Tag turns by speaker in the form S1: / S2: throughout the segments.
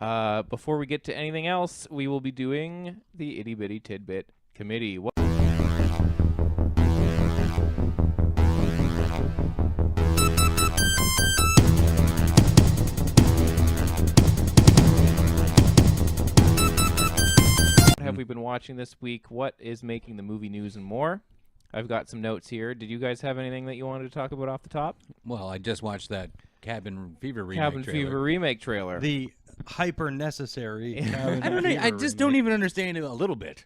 S1: Before we get to anything else, we will be doing the Itty Bitty Tidbit Committee. What have we been watching this week? What is making the movie news and more? I've got some notes here. Did you guys have anything that you wanted to talk about off the top?
S2: Well, I just watched that Cabin Fever remake
S1: Cabin
S2: trailer.
S1: Fever remake trailer.
S3: The hyper necessary.
S2: I don't know. I just don't even understand it a little bit.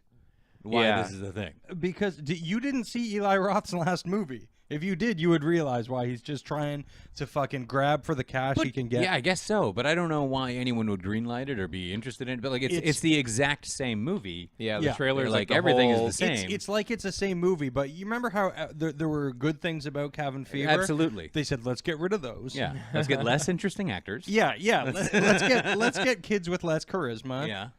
S2: Why this is a thing?
S3: Because you didn't see Eli Roth's last movie. If you did, you would realize why he's just trying to fucking grab for the cash he can get.
S2: Yeah, I guess so. But I don't know why anyone would greenlight it or be interested in it. But like, it's the exact same movie.
S1: Yeah, the trailer,
S2: like
S1: the
S2: everything
S1: whole...
S2: is the same.
S3: It's like it's the same movie. But you remember how there were good things about Cabin Fever?
S2: Absolutely.
S3: They said, let's get rid of those.
S2: Yeah, let's get less interesting actors.
S3: Yeah. let's get kids with less charisma.
S2: Yeah.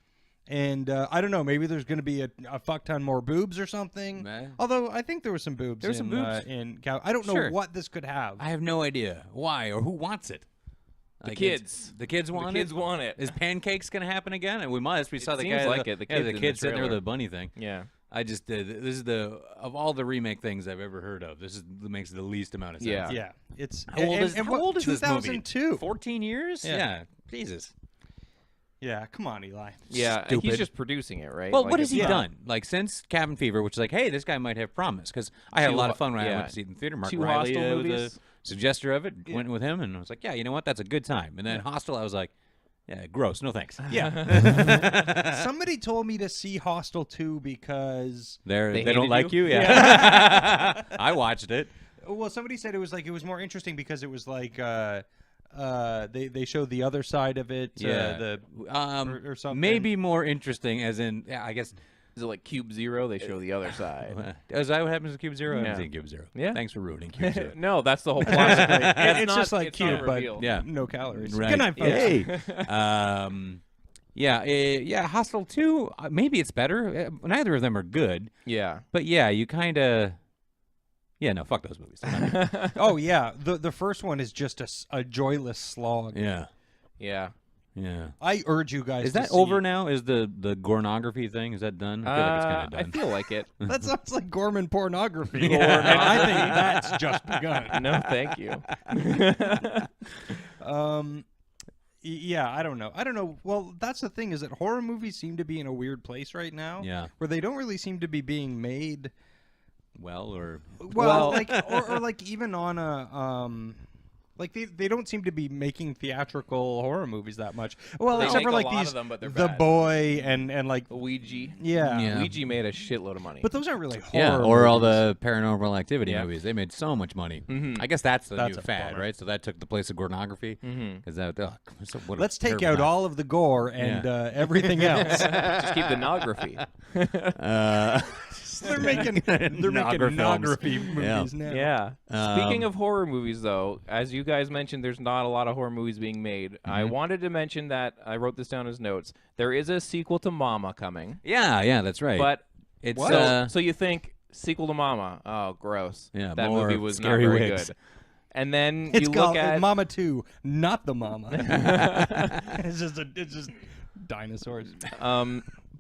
S3: And I don't know, maybe there's going to be a fuck ton more boobs or something. Although I think there were some boobs.
S2: There were some boobs
S3: in I don't know what this could have.
S2: I have no idea why or who wants it.
S1: The kids.
S2: The kids want it.
S1: The kids want it.
S2: Is Pancakes going to happen again? And we must. We saw the
S1: seems
S2: guy.
S1: Like it. The kid,
S2: the kid sitting there with the bunny thing.
S1: Yeah.
S2: I just this is of all the remake things I've ever heard of. This makes the least amount of sense.
S3: Yeah. It's
S2: how old is this movie?
S3: 2002.
S2: 14 years? Yeah. Jesus.
S3: Yeah, come on, Eli.
S1: Yeah,
S2: Stupid.
S1: he's just producing it, right?
S2: Well,
S1: like
S2: what has he done? Like, since Cabin Fever, which is like, hey, this guy might have promise. Because I had a lot of fun when I went to see it in theater. Mark
S1: Two
S2: Riley
S1: Hostel
S2: was
S1: movies.
S2: the suggester of it. Went with him, and I was like, yeah, you know what? That's a good time. And then Hostel, I was like, yeah, gross. No thanks.
S3: Yeah. Somebody told me to see Hostel 2 because...
S2: They don't like you? Yeah. I watched it.
S3: Well, somebody said it was more interesting because it was like... they showed the other side of it, or something.
S2: Maybe more interesting, as in, I guess.
S1: Is it like Cube Zero? They show the other side.
S2: Is that what happens with Cube Zero? I
S1: Yeah.
S2: haven't seen Cube Zero.
S1: Yeah.
S2: Thanks for ruining Cube Zero.
S1: No, that's the whole plot.
S3: It's just like Cube, but no calories.
S2: Right.
S3: Good night, folks.
S2: Hey. Yeah, Hostel 2, maybe it's better. Neither of them are good.
S1: Yeah.
S2: But yeah, you kind of... Yeah, no, fuck those movies.
S3: Oh, yeah. The first one is just a joyless slog.
S2: Yeah.
S1: Yeah.
S2: Yeah.
S3: I urge you guys
S2: Is
S3: to
S2: that
S3: see
S2: over now? Is the gornography thing, is that done? I feel like it's kind of done.
S1: I feel like it.
S3: That sounds like Gorman pornography. And I think that's just begun.
S1: No, thank you.
S3: Yeah, I don't know. Well, that's the thing is that horror movies seem to be in a weird place right now.
S2: Yeah.
S3: Where they don't really seem to be being made...
S2: Well,
S3: like or like even on a like they don't seem to be making theatrical horror movies that much. Well,
S1: They
S3: except for
S1: make a
S3: like
S1: lot
S3: these
S1: of them, but they're
S3: The
S1: bad.
S3: Boy and like
S1: Ouija.
S3: yeah.
S1: Ouija made a shitload of money.
S3: But those aren't really horror.
S2: or all
S3: movies.
S2: the Paranormal Activity movies. They made so much money. I guess that's the
S3: That's
S2: new
S3: a
S2: fad,
S3: bummer.
S2: right? So that took the place of pornography. Because
S3: Let's take out all of the gore and everything else.
S1: Just keep the nography.
S3: They're making pornography movies now.
S1: Yeah. Speaking of horror movies, though, as you guys mentioned, there's not a lot of horror movies being made. I wanted to mention that I wrote this down as notes. There is a sequel to Mama coming.
S2: Yeah, that's right.
S1: But
S2: it's
S1: so you think sequel to Mama? Oh, gross.
S2: Yeah,
S1: that
S2: more
S1: movie was not
S2: scary
S1: very
S2: wigs.
S1: good. And then
S3: It's
S1: you
S3: called
S1: look at
S3: Mama 2, not the Mama. It's just dinosaurs.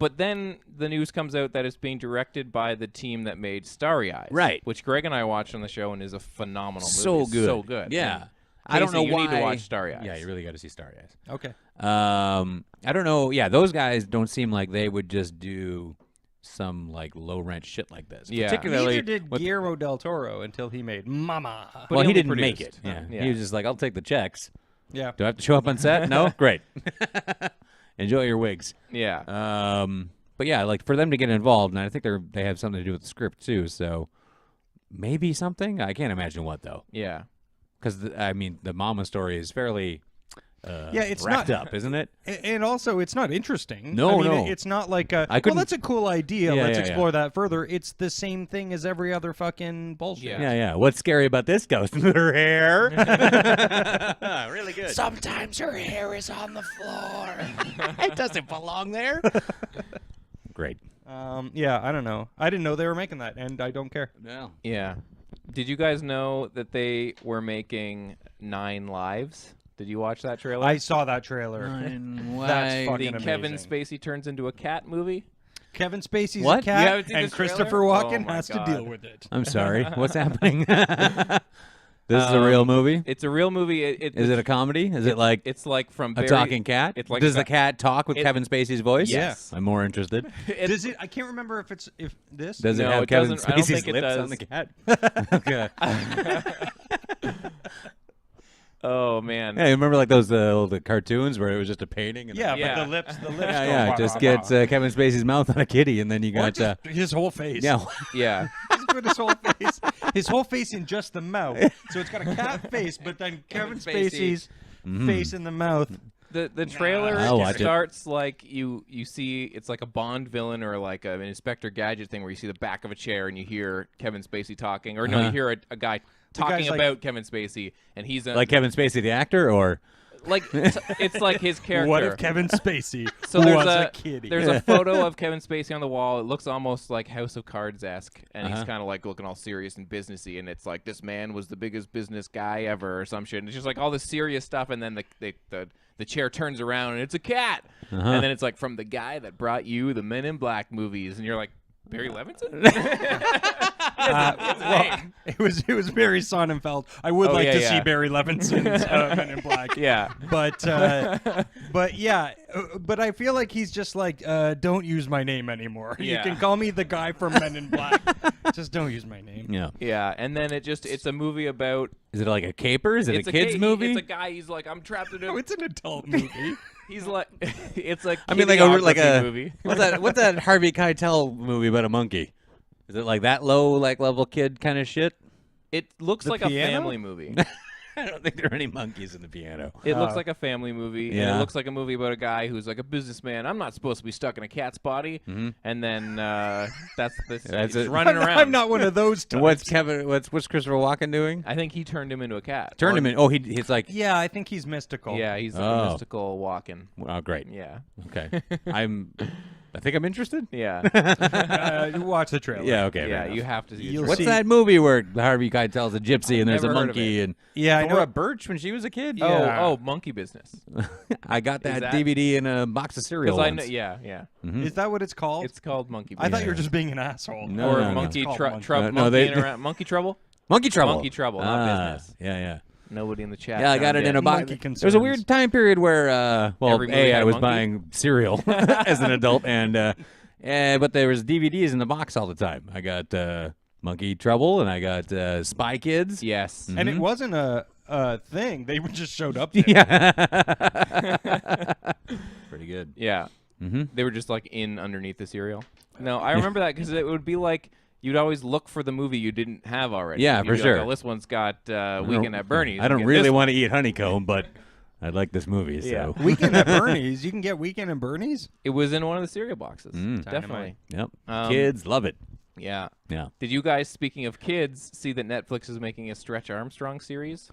S1: But then the news comes out that it's being directed by the team that made Starry Eyes.
S2: Right.
S1: Which Greg and I watched on the show and is a phenomenal movie.
S2: So good.
S1: So good.
S2: Yeah.
S1: And
S2: I don't
S1: Casey,
S2: know
S1: you
S2: why.
S1: need to watch Starry Eyes.
S2: Yeah, you really got to see Starry Eyes.
S3: Okay.
S2: I don't know. Yeah, those guys don't seem like they would just do some like low rent shit like this.
S1: Yeah.
S2: Particularly
S3: Neither did Guillermo del Toro until he made Mama.
S1: But
S2: well, he
S1: only
S2: didn't make
S1: produced.
S2: it.
S1: Yeah.
S2: He was just like, I'll take the checks.
S3: Yeah.
S2: Do I have to show up on set? No? Great. Enjoy your wigs.
S1: Yeah.
S2: But yeah, like for them to get involved, and I think they have something to do with the script too. So maybe something. I can't imagine what though.
S1: Yeah.
S2: Because I mean, the Mama story is fairly
S3: it's
S2: wrapped
S3: not
S2: up, isn't it?
S3: And also, it's not interesting.
S2: No,
S3: I mean,
S2: no.
S3: It's not like well,
S2: couldn't-
S3: that's a cool idea.
S2: Yeah,
S3: Let's
S2: yeah,
S3: explore that further. It's the same thing as every other fucking bullshit.
S1: Yeah.
S2: Yeah. What's scary about this ghost? Her hair. Really good.
S3: Sometimes her hair is on the floor.
S2: It doesn't belong there. Great.
S3: Yeah, I don't know. I didn't know they were making that, and I don't care.
S2: No.
S1: Yeah. Did you guys know that they were making 9 Lives? Did you watch that trailer?
S3: I saw that trailer. That's fucking
S1: the Kevin
S3: amazing.
S1: Spacey turns into a cat movie.
S3: Kevin Spacey's
S2: What?
S3: a
S2: You
S3: cat,
S1: haven't seen
S3: and
S1: this trailer?
S3: Christopher
S1: Oh
S3: Walken
S1: my
S3: has
S1: God.
S3: to deal with it.
S2: I'm sorry. What's happening? This is a real movie?
S1: It's a real movie.
S2: Is it a comedy? Is it like
S1: It's like from
S2: a talking cat?
S1: It's like
S2: Does the cat talk with Kevin Spacey's voice?
S1: Yes.
S2: I'm more interested.
S3: Does it? I can't remember if this.
S2: Does it
S1: No,
S2: have
S1: it
S2: Kevin
S1: doesn't. I don't
S2: Spacey's
S1: think it
S2: lips
S1: does.
S2: on the cat? Okay.
S1: Oh man.
S2: Yeah, you remember like those the cartoons where it was just a painting? And
S3: Yeah,
S1: Yeah.
S3: but the lips.
S2: yeah,
S3: go,
S2: yeah.
S3: wah,
S2: Just
S3: wah,
S2: get
S3: wah.
S2: Kevin Spacey's mouth on a kitty, and then you
S3: Or
S2: got
S3: just his whole face.
S2: yeah.
S1: Yeah.
S3: Just put his whole face in just the mouth. So it's got a cat face, but then Kevin Spacey's face in the mouth.
S1: The trailer
S2: I'll watch it.
S1: starts like you see it's like a Bond villain or like an Inspector Gadget thing where you see the back of a chair and you hear Kevin Spacey talking, or no, you hear a guy talking
S3: guy's like-
S1: about Kevin Spacey, and he's
S2: Like Kevin Spacey, the actor, or
S1: like it's like his character.
S3: What if Kevin Spacey
S1: So there's
S3: was
S1: a
S3: a kitty?
S1: there's a photo of Kevin Spacey on the wall. It looks almost like House of Cards esque, and he's
S2: Uh-huh.
S1: kind of like looking all serious and businessy. And it's like this man was the biggest business guy ever, or some shit. And it's just like all this serious stuff, and then the chair turns around and it's a cat, and then it's like from the guy that brought you the Men in Black movies, and you're like Barry Levinson.
S3: Well, it was Barry Sonnenfeld. I would
S1: Oh,
S3: like
S1: yeah,
S3: to
S1: yeah.
S3: see Barry Levinson's Men in Black.
S1: Yeah.
S3: But yeah, but I feel like he's just like, don't use my name anymore.
S1: Yeah.
S3: You can call me the guy from Men in Black. Just don't use my name.
S2: yeah.
S1: Yeah, and then it's a movie about
S2: Is it like a caper? Is it
S1: it's
S2: a kids movie?
S1: It's a guy. He's like, I'm trapped in a.
S3: No, it's an adult movie.
S1: He's like, it's like
S2: I mean, like a
S1: movie.
S2: what's that Harvey Keitel movie about a monkey? Is it like that low level kid kind of shit?
S1: It looks
S3: The
S1: like
S3: piano?
S1: a family movie.
S2: I don't think there are any monkeys in the piano.
S1: It looks like a family movie, and
S2: Yeah.
S1: it looks like a movie about a guy who's like a businessman. I'm not supposed to be stuck in a cat's body, and then that's
S2: That's
S1: he's
S2: it.
S1: running around.
S3: I'm not one of those types.
S2: What's Christopher Walken doing?
S1: I think he turned him into a cat.
S2: Turned
S1: Or-
S2: him in. Oh, he's like.
S3: Yeah, I think he's mystical.
S1: Yeah, he's like
S2: Oh.
S1: a mystical walking.
S2: Oh, great.
S1: Yeah,
S2: Okay. I think I'm interested.
S1: yeah,
S3: You watch the trailer.
S2: Yeah. Okay.
S1: yeah.
S2: fair
S1: You
S2: enough.
S1: have to see.
S3: You'll
S1: it.
S2: What's
S3: see-
S2: that movie where Harvey Keitel's a gypsy and there's a
S1: Never heard of
S2: monkey
S1: it.
S2: and
S3: Yeah, I know.
S2: Nora Birch when she was a kid?
S1: Oh,
S3: Yeah.
S1: oh, Monkey Business.
S2: I got that,
S1: that-
S2: DVD in a box of cereal.
S1: Because I know,
S2: once.
S1: yeah.
S3: Is that what it's called?
S1: It's called Monkey
S3: I
S1: Business.
S3: thought you were just being an asshole.
S2: No,
S1: or
S2: no, no.
S1: Monkey
S3: It's called
S1: Trouble.
S3: Monkey.
S2: No, they-
S1: Monkey Trouble.
S2: Monkey Trouble.
S1: Monkey Trouble, not business.
S2: Yeah.
S1: Nobody in the chat.
S2: Yeah, I got
S1: found
S2: it in a box.
S3: Monkey
S2: There was a
S3: concerns.
S2: weird time period where, well,
S1: Every movie had
S2: I
S1: a
S2: was
S1: monkey?
S2: buying cereal as an adult, and but there was DVDs in the box all the time. I got Monkey Trouble, and I got Spy Kids.
S1: Yes.
S3: And it wasn't a thing. They just showed up there.
S2: Yeah. Pretty good.
S1: Yeah.
S2: Mm-hmm.
S1: They were just like in underneath the cereal. No, I remember that because it would be like you'd always look for the movie you didn't have already.
S2: Yeah,
S1: You'd
S2: for
S1: be like,
S2: sure.
S1: oh, this one's got Weekend at Bernie's.
S2: I don't
S1: Get
S2: really
S1: this
S2: want to eat honeycomb, but I like this movie.
S1: Yeah.
S2: So
S3: Weekend at Bernie's. You can get Weekend at Bernie's.
S1: one. It was in one of the cereal boxes.
S2: Mm.
S1: Definitely.
S2: Yep.
S1: Um,
S2: Kids love it.
S1: Yeah.
S2: Yeah.
S1: Did you guys, speaking of kids, see that Netflix is making a Stretch Armstrong series?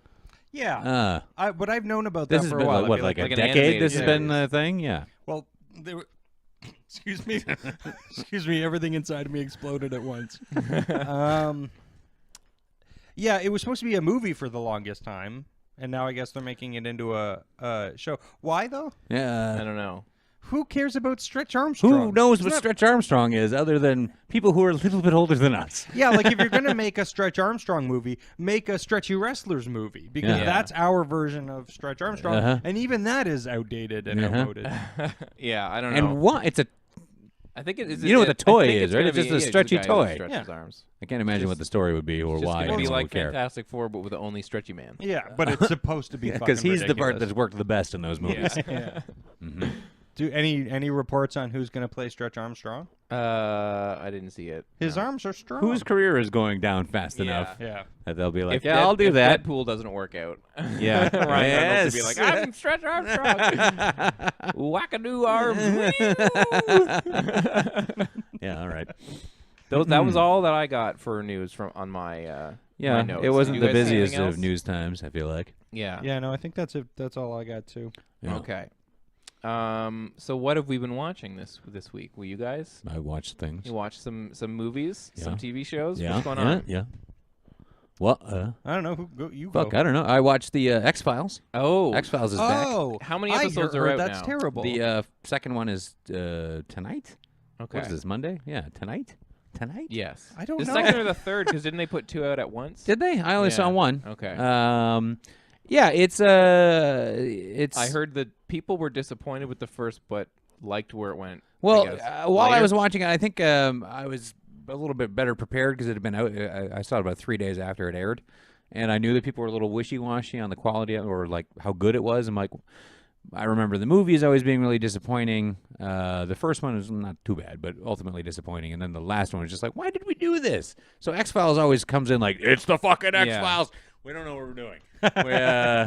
S3: Yeah. But I've known about
S2: This
S3: that
S2: has
S3: for
S2: been
S3: a while. I
S2: what,
S3: feel
S2: like a
S1: like an
S2: decade?
S1: animated
S2: This has been
S1: series.
S2: a thing. Yeah.
S3: Well, they were. Excuse me. Excuse me. Everything inside of me exploded at once. Yeah, it was supposed to be a movie for the longest time, and now I guess they're making it into a show. Why though?
S1: I
S2: Yeah.
S1: don't know.
S3: Who cares about Stretch Armstrong?
S2: Who knows
S3: It's
S2: what
S3: not-
S2: Stretch Armstrong is other than people who are a little bit older than us?
S3: Yeah, like if you're gonna make a Stretch Armstrong movie, make a Stretchy Wrestlers movie because
S2: Yeah.
S3: that's our version of Stretch Armstrong,
S2: Uh-huh.
S3: and even that is outdated and
S2: Uh-huh.
S3: outmoded.
S1: Yeah, I don't know.
S2: And what? It's a.
S1: I think it is.
S2: You know what the toy
S1: I think
S2: is,
S1: it's
S2: right?
S1: gonna
S2: It's just
S1: be-
S2: a
S1: yeah,
S2: stretchy
S1: guy who
S2: toy.
S1: stretches
S3: Yeah.
S1: arms.
S2: I can't imagine what the story would be or
S1: It's
S2: why.
S1: gonna be
S2: anyone
S1: like
S2: would care.
S1: Fantastic Four, but with the only stretchy man.
S3: Yeah, but it's supposed to be
S2: Because
S3: fucking
S2: he's the part
S3: ridiculous.
S2: that's worked the best in those movies.
S3: Yeah.
S2: Mhm.
S3: Do any reports on who's gonna play Stretch Armstrong?
S1: I didn't see it.
S3: His arms are strong.
S2: Whose career is going down fast
S1: Yeah.
S2: enough
S3: Yeah.
S2: that they'll be like,
S1: If
S2: yeah, I'll do
S1: if
S2: that.
S1: Deadpool doesn't work out.
S2: Yeah.
S1: Ryan Reynolds would be
S2: Yes.
S1: like, I'm Stretch Armstrong. Wackadoo arms.
S2: Yeah, all right.
S1: That was all that I got for news from on my
S2: Yeah,
S1: my notes.
S2: it wasn't
S1: Did
S2: the
S1: you guys see
S2: busiest
S1: anything
S2: of
S1: else?
S2: news times, I feel like.
S1: Yeah.
S3: Yeah, no, I think that's it. That's all I got too.
S2: Yeah.
S1: Okay. So what have we been watching this week? Will you guys?
S2: I watched things.
S1: You watched some movies, some
S2: Yeah.
S1: TV shows.
S2: Yeah,
S1: What's going
S2: yeah,
S1: on?
S2: yeah. What?
S3: I don't know. You
S2: Fuck,
S3: go.
S2: I don't know. I watched the X-Files.
S1: Oh,
S2: X-Files is back.
S3: Oh,
S1: how many episodes are out
S3: that's
S1: now?
S3: terrible.
S2: The second one is tonight.
S1: Okay.
S2: What is this, Monday? Yeah, tonight? Tonight?
S1: Yes.
S3: I don't
S1: the
S3: know.
S1: second or the third, because didn't they put 2 out at once?
S2: Did they? I only saw
S1: Yeah.
S2: one.
S1: Okay.
S2: Yeah, it's
S1: I heard that people were disappointed with the first, but liked where it went.
S2: Well,
S1: I guess.
S2: while I
S1: Later?
S2: was watching it, I think I was a little bit better prepared because it had been out. I saw it about 3 days after it aired, and I knew that people were a little wishy-washy on the quality or like how good it was. I'm like, I remember the movies always being really disappointing. The first one was not too bad, but ultimately disappointing. And then the last one was just like, why did we do this? So X-Files always comes in like, it's the fucking X-Files. We don't know what we're doing.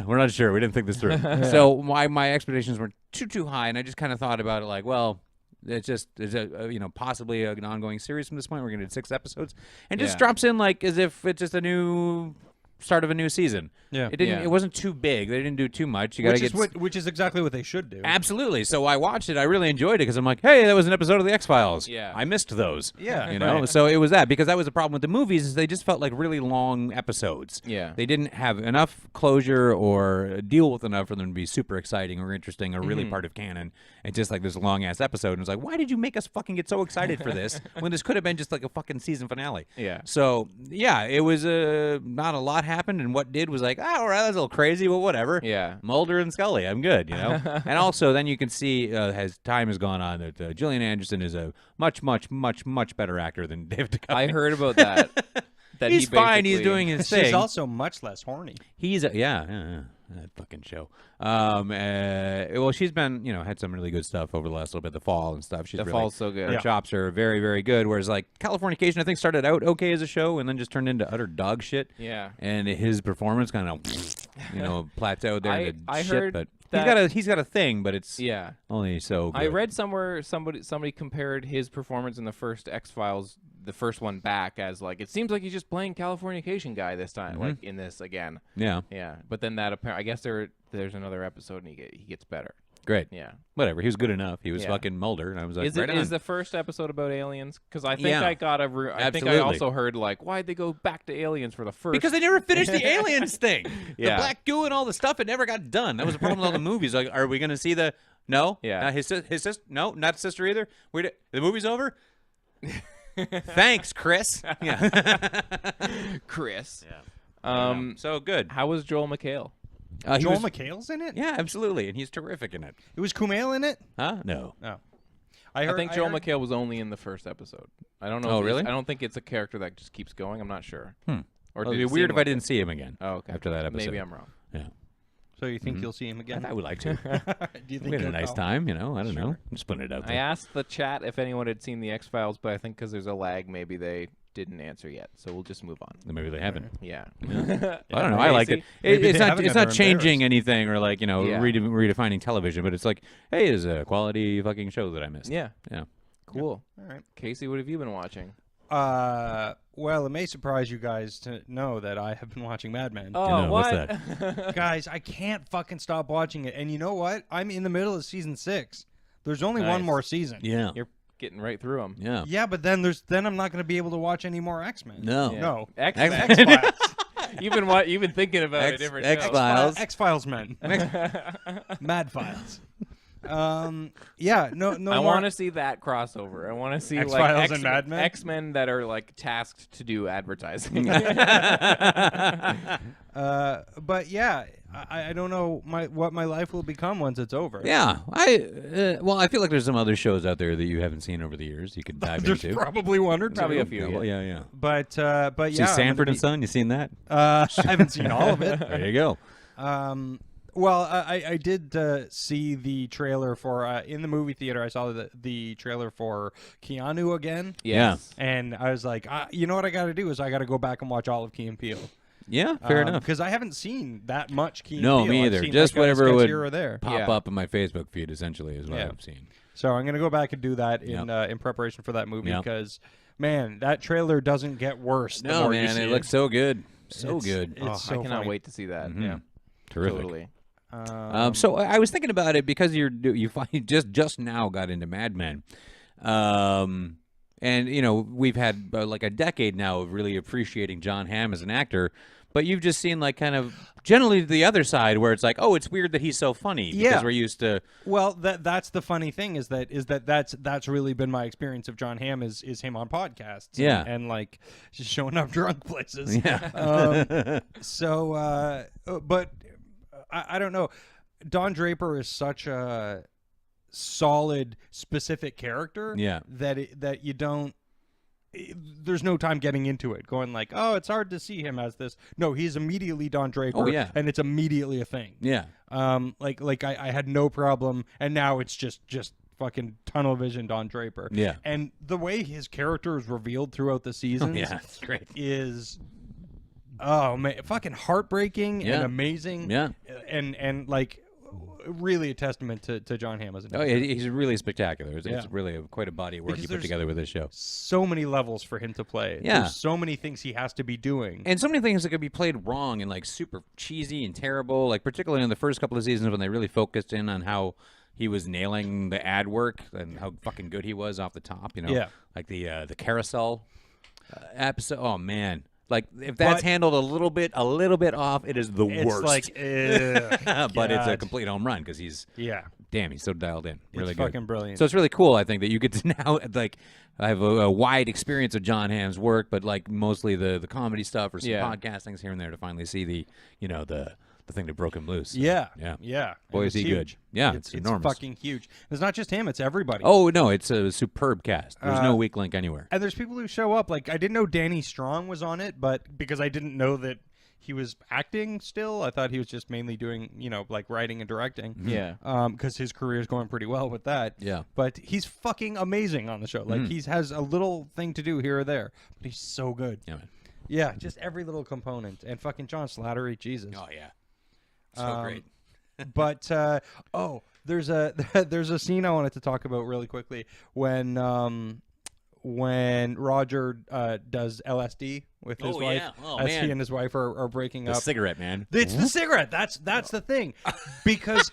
S2: We're not sure. We didn't think this through. So my expectations were too high, and I just kind of thought about it like, well, it's possibly an ongoing series from this point. We're going to do 6 episodes, and just drops in like as if it's just a new start of a new season.
S3: Yeah.
S2: It didn't.
S1: Yeah.
S2: It wasn't too big. They didn't do too much. You got to get.
S3: Which is exactly what they should do.
S2: Absolutely. So I watched it. I really enjoyed it because I'm like, hey, that was an episode of the X-Files.
S1: Yeah.
S2: I missed those.
S3: Yeah,
S2: You know.
S3: right.
S2: So it was that because that was the problem with the movies is they just felt like really long episodes.
S1: Yeah.
S2: They didn't have enough closure or deal with enough for them to be super exciting or interesting or really part of canon. It's just like this long ass episode. And it's like, why did you make us fucking get so excited for this when this could have been just like a fucking season finale?
S1: Yeah.
S2: So yeah, it was not a lot happened, and what did was like, all right, that's a little crazy, but whatever.
S1: Yeah.
S2: Mulder and Scully, I'm good, you know. And also, then you can see as time has gone on that Gillian Anderson is a much better actor than David Duchovny.
S1: I heard about that. That
S2: He's
S1: he
S2: fine. He's
S1: basically-
S2: doing his thing.
S3: She's also much less horny.
S2: He's yeah, that fucking show. Well, she's been had some really good stuff over the last little bit. The Fall and stuff. She's
S1: The
S2: really,
S1: Fall's so good.
S2: Her
S3: Yeah.
S2: chops are very, very good. Whereas like Californication, I think started out okay as a show and then just turned into utter dog shit.
S1: Yeah.
S2: And his performance kind of plateaued there. in the
S1: I
S2: shit,
S1: heard
S2: but
S1: that-
S2: he's got a thing, but it's
S1: Yeah.
S2: only so good.
S1: I read somewhere somebody compared his performance in the first X-Files, the first one, back as like it seems like he's just playing Californication guy this time, like in this again.
S2: Yeah,
S1: Yeah, but then that I guess there's another episode and he gets better.
S2: great.
S1: Yeah.
S2: Whatever. He was good enough. He was
S1: Yeah.
S2: fucking Mulder, and I was like,
S1: Is
S2: right
S1: it
S2: on.
S1: is the first episode about aliens? Because I think
S2: Yeah.
S1: I got I think I
S2: Absolutely.
S1: also heard like why'd they go back to aliens for the first?
S2: Because they never finished the aliens thing.
S1: Yeah.
S2: The black goo and all the stuff, it never got done. That was a problem with all the movies. Like, are we going to see the... No?
S1: Yeah.
S2: Not his sister? No, not his sister either? The movie's over? Thanks, Chris. Yeah.
S1: Chris.
S2: Yeah. So good.
S1: How was Joel McHale?
S2: He
S3: Joel
S2: was-
S3: McHale's in it?
S2: Yeah, absolutely. And he's terrific in it.
S3: It was Kumail in it?
S2: Huh? No.
S3: Oh.
S1: I think Joel
S3: heard-
S1: McHale was only in the first episode. I don't know.
S2: Oh,
S1: if it's-
S2: really?
S1: I don't think it's a character that just keeps going. I'm not sure. Or
S2: It'd
S1: did
S2: be
S1: it
S2: weird
S1: seem
S2: if I
S1: like
S2: didn't
S1: it?
S2: see him again.
S1: Oh, okay.
S2: After that episode.
S1: Maybe I'm wrong.
S2: Yeah.
S3: So you think you'll see him again?
S2: I would like to.
S3: Do you think
S2: We had a
S3: you'll
S2: nice
S3: go?
S2: time, I don't know. I'm just putting it out
S1: I
S2: there.
S1: asked the chat if anyone had seen the X-Files, but I think because there's a lag, maybe they didn't answer yet. So we'll just move on.
S2: Maybe they haven't.
S1: Yeah.
S2: I don't know.
S1: Hey,
S2: I liked
S1: see?
S2: it.
S3: Maybe
S2: It's
S3: they
S2: not.
S3: haven't
S2: It's
S3: and
S2: not
S3: they're
S2: changing anything or like
S1: Yeah.
S2: redefining television. But it's like, hey, it's a quality fucking show that I missed.
S1: Yeah.
S2: Yeah.
S1: Cool.
S3: All right.
S1: Casey, what have you been watching?
S3: Well, it may surprise you guys to know that I have been watching Mad Men.
S1: Oh,
S2: know, what's
S1: what?
S3: Guys, I can't fucking stop watching it. And you know what? I'm in the middle of season 6. There's only one
S1: Nice.
S3: more season.
S2: Yeah.
S1: You're getting right through them.
S2: Yeah.
S3: Yeah, but then I'm not going to be able to watch any more X-Men.
S2: No.
S1: Yeah.
S3: No.
S1: X-Men.
S3: X-Files.
S1: You've been thinking about a different show.
S2: X-Files.
S3: X-Files men. Mad Files. Yeah, no
S1: I
S3: more.
S1: want to see that crossover. I want to see
S3: X-Files
S1: like
S3: and Mad Men?
S1: X-Men that are like tasked to do advertising.
S3: But yeah, I don't know what my life will become once it's over.
S2: Yeah. I feel like there's some other shows out there that you haven't seen over the years you could dive
S3: There's
S2: into.
S3: probably one or two.
S1: Probably a few.
S2: Yeah, well, yeah.
S3: But yeah.
S2: See Sanford and Son? You seen that?
S3: I haven't seen all of it.
S2: There you go.
S3: Well, I did see the trailer for in the movie theater. I saw the trailer for Keanu again,
S1: Yes.
S3: and I was like, you know what I got to do is I got to go back and watch all of Key and Peele.
S2: Yeah, fair enough.
S3: Because I haven't seen that much Key and
S2: No,
S3: Peele.
S2: me
S3: I've
S2: either.
S3: seen,
S2: Just
S3: like,
S2: whatever
S3: sketch
S2: would
S3: here or there.
S2: Pop
S1: Yeah.
S2: up in my Facebook feed, essentially, is what
S3: Yeah.
S2: I've seen.
S3: So I'm gonna go back and do that in preparation for that movie
S2: Yep.
S3: because, man, that trailer doesn't get worse. the
S2: No,
S3: more you
S2: man,
S3: see
S2: it looks so good. So
S3: It's-
S2: good.
S3: it's
S1: Oh,
S3: so
S1: I cannot
S3: funny.
S1: wait to see that.
S2: Mhm.
S1: Yeah.
S2: Terrific.
S1: Totally.
S2: So I was thinking about it because you finally just now got into Mad Men. And, you know, we've had like a decade now of really appreciating John Hamm as an actor. But you've just seen like kind of generally the other side where it's like, oh, it's weird that he's so funny because we're used to.
S3: Well, that's the funny thing is that's really been my experience of John Hamm is him on podcasts.
S2: Yeah.
S3: And like just showing up drunk places.
S2: Yeah.
S3: But I don't know. Don Draper is such a solid, specific character.
S2: Yeah.
S3: That you don't. There's no time getting into it, going like, oh, it's hard to see him as this. No, he's immediately Don Draper.
S2: Oh, yeah.
S3: And it's immediately a thing.
S2: Yeah.
S3: Like I had no problem, and now it's just fucking tunnel vision Don Draper.
S2: Yeah.
S3: And the way his character is revealed throughout the seasons
S2: it's great.
S3: is, oh man, fucking heartbreaking and
S2: Yeah.
S3: amazing.
S2: Yeah.
S3: And like really a testament to John Hamm as an
S2: Oh,
S3: actor.
S2: he's really spectacular. It's
S3: Yeah.
S2: really quite a body of work
S3: Because
S2: he put
S3: there's
S2: together with this show.
S3: So many levels for him to play.
S2: Yeah.
S3: There's so many things he has to be doing.
S2: And so many things that could be played wrong and like super cheesy and terrible. Like particularly in the first couple of seasons when they really focused in on how he was nailing the ad work and how fucking good he was off the top. You know,
S3: Yeah.
S2: like the carousel episode. Oh man, like if that's
S3: But-
S2: handled a little bit off, it is the
S3: It's
S2: worst.
S3: like,
S2: but it's a
S3: God.
S2: complete home run because he's
S3: Yeah.
S2: he's so dialed in. Really
S3: It's
S2: good.
S3: fucking brilliant.
S2: So it's really cool, I think, that you get to now, like, I have a wide experience of John Hamm's work, but, like, mostly the comedy stuff or some podcastings here and there to finally see the thing that broke him loose.
S3: Yeah.
S2: Yeah.
S3: Yeah.
S2: Boy,
S3: And
S2: is
S3: it's
S2: he
S3: huge.
S2: good. Yeah,
S3: It's
S2: enormous.
S3: fucking huge. It's not just him, it's everybody.
S2: Oh, no, it's a superb cast. There's no weak link anywhere.
S3: And there's people who show up. Like, I didn't know Danny Strong was on it, but because I didn't know that he was acting still, I thought he was just mainly doing, like writing and directing.
S1: Yeah.
S3: Because his career is going pretty well with that.
S2: Yeah.
S3: But he's fucking amazing on the show. Like, he has a little thing to do here or there, but he's so good.
S2: Yeah, man.
S3: Yeah, just every little component. And fucking John Slattery, Jesus.
S2: Oh, yeah. So great.
S3: But there's a scene I wanted to talk about really quickly when Roger does LSD with his
S2: Oh,
S3: wife,
S2: yeah. Oh,
S3: as
S2: man.
S3: he and his wife are breaking
S2: The
S3: up.
S2: cigarette, man.
S3: It's the cigarette. That's the thing. Because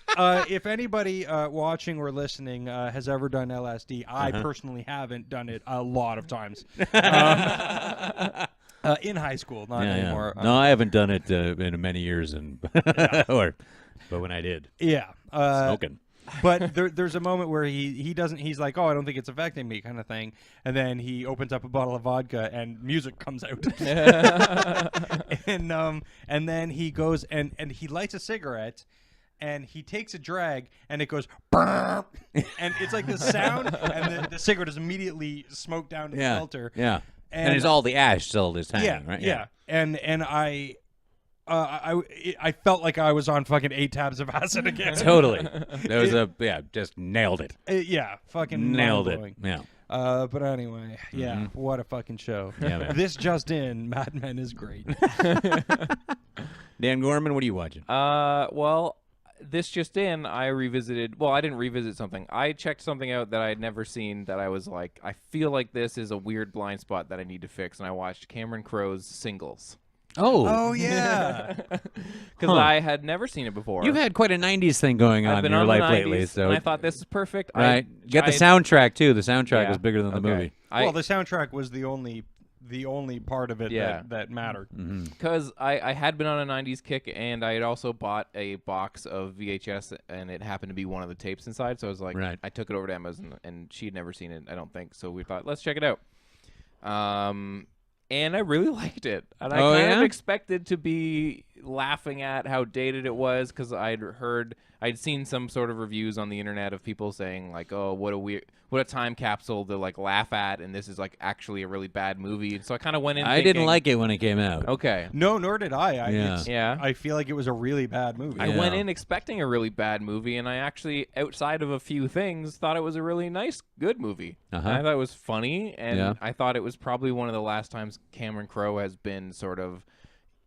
S3: if anybody watching or listening has ever done LSD, I personally haven't done it a lot of times. In high school, not anymore.
S2: No, I haven't done it in many years, but when I did, smoking.
S3: But there's a moment where he doesn't. He's like, oh, I don't think it's affecting me, kind of thing. And then he opens up a bottle of vodka, and music comes out. and then he goes and he lights a cigarette. And he takes a drag, and it goes, burp, and it's like the sound, and the cigarette is immediately smoked down to the filter.
S2: Yeah. And it's all the ash still just hanging, right?
S3: Yeah. And I felt like I was on fucking 8 tabs of acid again.
S2: Totally. There was just nailed it.
S3: Yeah, fucking
S2: Nailed it.
S3: mind-blowing.
S2: Yeah.
S3: But anyway, what a fucking show.
S2: Yeah, man.
S3: This just in, Mad Men is great.
S2: Dan Gorman, what are you watching?
S1: Well, this just in, I revisited. Well, I didn't revisit something. I checked something out that I had never seen. That I was like, I feel like this is a weird blind spot that I need to fix. And I watched Cameron Crowe's Singles.
S3: Oh yeah.
S1: Because I had never seen it before.
S2: You've had quite a 90s thing going on
S1: I've
S2: in
S1: been
S2: your
S1: on
S2: life
S1: the 90s,
S2: lately. So
S1: and I thought this is perfect.
S2: right. Get the soundtrack, too. The soundtrack was bigger than the movie.
S3: Well, the soundtrack was the only part of it
S1: Yeah.
S3: that mattered.
S1: Because I had been on a 90s kick, and I had also bought a box of VHS, and it happened to be one of the tapes inside. So I was like,
S2: Right.
S1: I took it over to Amazon, and she had never seen it, I don't think. So we thought, let's check it out. And I really liked it. And I kind of expected to be laughing at how dated it was, because I'd seen some sort of reviews on the internet of people saying like, oh, what a time capsule to like laugh at, and this is like actually a really bad movie. And so I kind of went in
S2: I
S1: thinking,
S2: didn't like it when it came out.
S1: Okay.
S3: No, nor did I.
S1: Yeah.
S3: I feel like it was a really bad movie.
S1: I went in expecting a really bad movie, and I actually, outside of a few things, thought it was a really nice, good movie. I thought it was funny, and I thought it was probably one of the last times Cameron Crowe has been sort of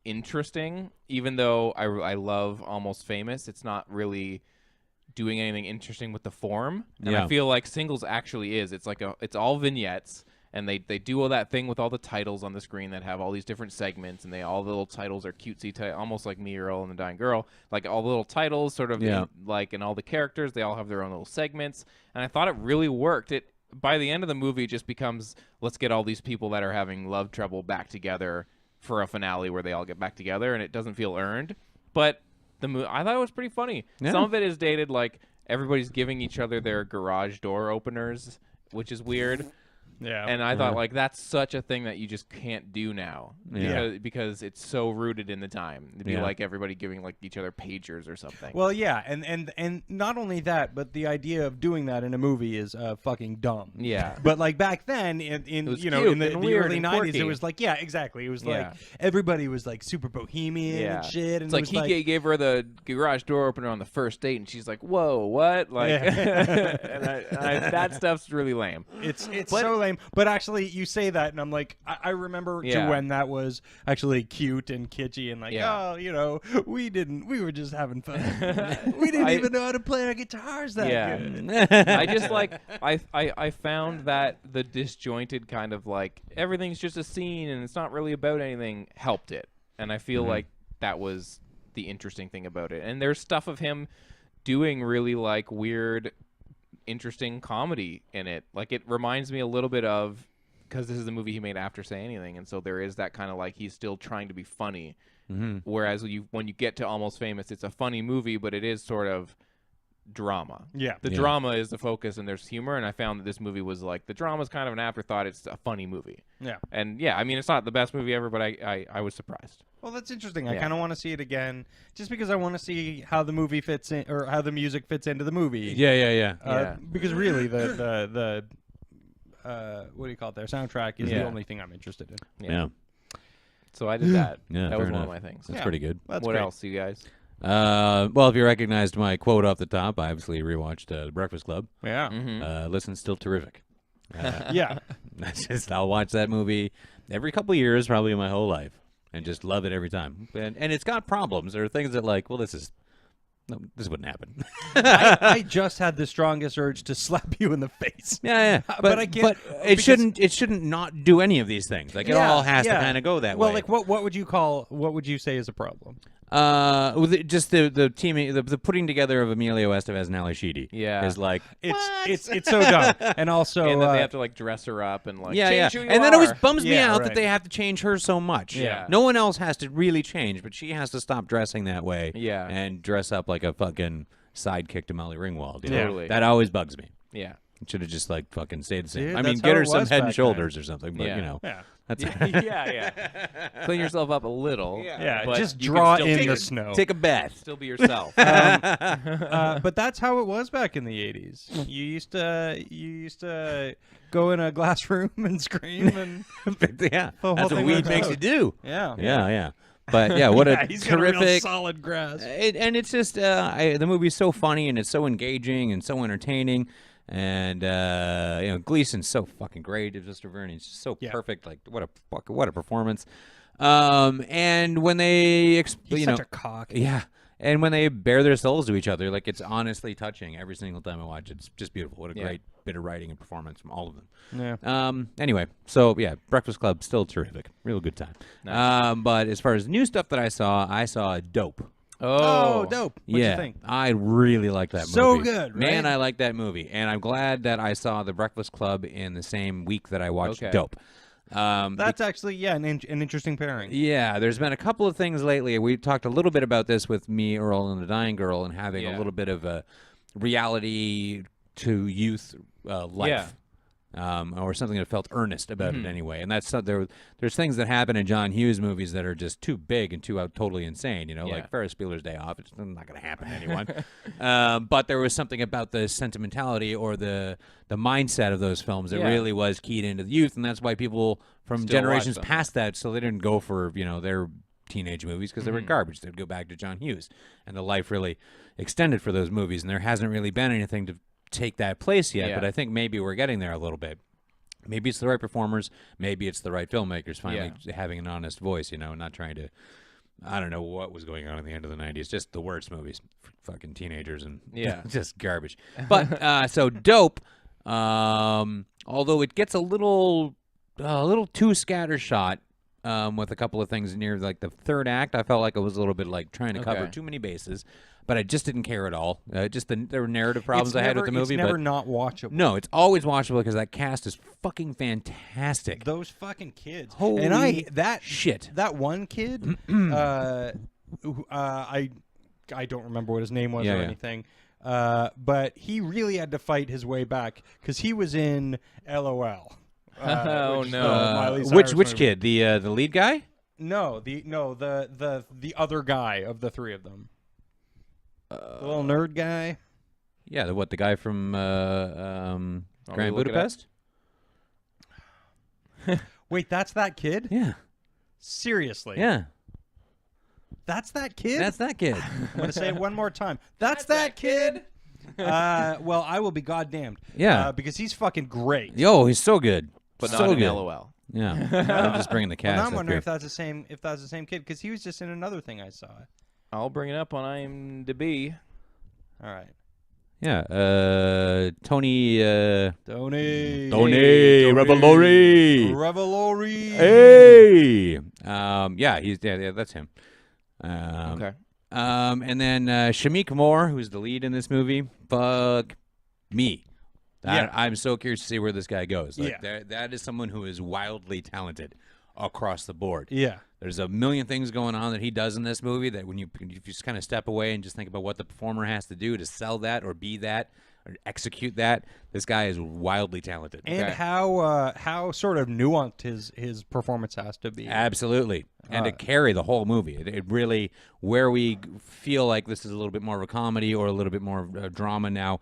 S1: interesting. Even though I love Almost Famous, it's not really doing anything interesting with the form. And I feel like Singles actually is. It's like it's all vignettes. And they do all that thing with all the titles on the screen that have all these different segments, and all the little titles are cutesy, almost like Me, Earl, and the Dying Girl. Like all the little titles, sort of and all the characters, they all have their own little segments. And I thought it really worked. by the end of the movie, it just becomes, let's get all these people that are having love trouble back together for a finale where they all get back together, and it doesn't feel earned. But I thought it was pretty funny.
S2: Yeah.
S1: Some of it is dated, like everybody's giving each other their garage door openers, which is weird.
S3: Yeah.
S1: And I thought, like, that's such a thing that you just can't do now because it's so rooted in the time. It'd be like everybody giving, like, each other pagers or something.
S3: Well, yeah, and not only that, but the idea of doing that in a movie is fucking dumb.
S1: Yeah.
S3: But, like, back then, in
S1: cute
S3: the
S1: and weird
S3: early
S1: and
S3: 90s,
S1: quirky.
S3: it was like, yeah, exactly. It was like everybody was, like, super bohemian and shit. And
S1: It's like he gave her the garage door opener on the first date, and she's like, whoa, what? Like, and that stuff's really lame.
S3: It's so lame. But actually, you say that, and I'm like, I remember when that was actually cute and kitschy and like, we were just having fun. We didn't even know how to play our guitars that good.
S1: I just like, I found that the disjointed kind of like, everything's just a scene and it's not really about anything helped it. And I feel like that was the interesting thing about it. And there's stuff of him doing really like weird, interesting comedy in it. Like it reminds me a little bit of, because this is the movie he made after Say Anything, and so there is that kind of like he's still trying to be funny. Whereas when you get to Almost Famous, it's a funny movie, but it is sort of drama.
S3: Yeah.
S1: The drama is the focus, and there's humor, and I found that this movie was like, the drama's kind of an afterthought. It's a funny movie.
S3: Yeah.
S1: And yeah, I mean, it's not the best movie ever, but I was surprised.
S3: Well, that's interesting. I kind of want to see it again, just because I want to see how the movie fits in, or how the music fits into the movie.
S2: Yeah.
S3: Because really, the what do you call it? Their soundtrack is the only thing I'm interested in.
S2: Yeah.
S1: So I did that.
S2: Yeah,
S1: that was
S2: fair
S1: one
S2: enough.
S1: of my things.
S2: That's pretty good.
S3: That's
S1: what
S3: great.
S1: else, you guys?
S2: Well, if you recognized my quote off the top, I obviously rewatched The Breakfast Club.
S3: Yeah.
S2: Listen, still terrific.
S3: Yeah.
S2: That's just, I'll watch that movie every couple of years, probably my whole life, and just love it every time. And it's got problems. There are things that like, well, this wouldn't happen.
S3: I just had the strongest urge to slap you in the face.
S2: Yeah.
S3: But I can't.
S2: But it shouldn't not do any of these things. Like it all has to kind of go that way.
S3: Well, like what would you say is a problem?
S2: Just the teaming, the putting together of Emilio Estevez and Ali Sheedy.
S1: Yeah.
S2: Is like
S3: it's so dumb. And also,
S1: And then they have to like dress her up and like change who you
S2: and
S1: are.
S2: then it always bums me
S3: Yeah,
S2: out
S3: right.
S2: that they have to change her so much.
S1: Yeah.
S2: No one else has to really change, but she has to stop dressing that way.
S1: Yeah.
S2: And dress up like a fucking sidekick to Molly Ringwald. You know?
S1: Totally.
S2: That always bugs me.
S1: Yeah.
S2: It should have just like fucking stayed the same.
S3: Dude,
S2: I mean,
S3: that's
S2: get
S3: how
S2: her
S3: it
S2: some
S3: was
S2: head and
S3: back
S2: shoulders or something. But
S1: Yeah.
S2: you know,
S3: Yeah.
S2: that's
S1: yeah. Clean yourself up a little.
S3: Yeah,
S1: but
S3: just
S1: you can
S3: draw
S1: still
S3: in
S1: be-
S3: the snow.
S2: take a bath.
S1: Still be yourself.
S3: But that's how it was back in the 80s. You used to go in a glass room and scream and
S2: Yeah,
S3: whole
S2: that's what
S3: thing
S2: weed
S3: works
S2: makes
S3: out.
S2: you do.
S3: yeah.
S2: Yeah. But yeah, what a
S3: He's got a real
S2: terrific.
S3: solid grass.
S2: And it's just the movie's so funny and it's so engaging and so entertaining, and Gleason's so fucking great. Mr. Vernon's just so perfect. Like what a performance. And when they
S3: He's such a cock.
S2: yeah. And when they bare their souls to each other, like it's honestly touching every single time I watch it. It's just beautiful. What a great bit of writing and performance from all of them.
S3: Yeah.
S2: Anyway, so yeah, Breakfast Club still terrific. Real good time.
S1: Nice.
S2: But as far as new stuff that I saw Dope.
S3: Oh, dope. What'd you think?
S2: I really like that movie.
S3: So good, right?
S2: Man, I like that movie. And I'm glad that I saw The Breakfast Club in the same week that I watched Dope.
S3: That's actually an interesting pairing.
S2: Yeah, there's been a couple of things lately. We talked a little bit about this with Me, Earl, and the Dying Girl, and having a little bit of a reality to youth life. Or something that felt earnest about it anyway. And that's there's things that happen in John Hughes movies that are just too big and too totally insane. Like Ferris Bueller's Day Off. It's not going to happen to anyone. But there was something about the sentimentality or the mindset of those films that really was keyed into the youth, and that's why people from
S1: Still
S2: generations
S1: watch them.
S2: past that, so they didn't go for their teenage movies because they were garbage. They'd go back to John Hughes, and the life really extended for those movies. And there hasn't really been anything to take that place yet, but I think maybe we're getting there a little bit. Maybe it's the right performers, maybe it's the right filmmakers finally having an honest voice, not trying to, I don't know what was going on at the end of the 90s, just the worst movies for fucking teenagers and just garbage. But so Dope, although it gets a little too scattershot with a couple of things near like the third act, I felt like it was a little bit like trying to cover too many bases. but I just didn't care at all. Just there were narrative problems I had with the movie.
S3: It's never
S2: but
S3: not watchable.
S2: no, it's always watchable because that cast is fucking fantastic.
S3: Those fucking kids.
S2: Holy
S3: and that
S2: shit.
S3: That one kid, I don't remember what his name was or anything. But he really had to fight his way back because he was in LOL.
S1: Oh no!
S2: Which kid? The lead guy?
S3: No, the other guy of the three of them. The little nerd guy.
S2: Yeah, the guy from Grand Budapest?
S3: Wait, that's that kid?
S2: Yeah.
S3: Seriously?
S2: Yeah.
S3: That's that kid?
S2: That's that kid.
S3: I'm going to say it one more time. That's that kid? Well, I will be goddamned.
S2: Yeah.
S3: Because he's fucking great.
S2: Yo, he's so good.
S1: But
S2: so
S1: not
S2: good.
S1: in LOL.
S2: Yeah. I'm just bringing the cast.
S3: Well, now I'm
S2: up
S3: wondering
S2: here.
S3: if that's the same kid because he was just in another thing I saw.
S1: I'll bring it up on IMDb.
S3: All right.
S2: Yeah. Tony.
S3: Tony
S2: Revolori.
S3: Revolori.
S2: Hey. Yeah, that's him.
S1: Okay.
S2: And then Shamik Moore, who's the lead in this movie. Fuck me. I'm so curious to see where this guy goes. Like, that is someone who is wildly talented across the board.
S3: Yeah.
S2: There's a million things going on that he does in this movie that if you just kind of step away and just think about what the performer has to do to sell that or be that or execute that, this guy is wildly talented.
S3: And how sort of nuanced his performance has to be.
S2: Absolutely. And to carry the whole movie. It really, where we feel like this is a little bit more of a comedy or a little bit more of a drama now,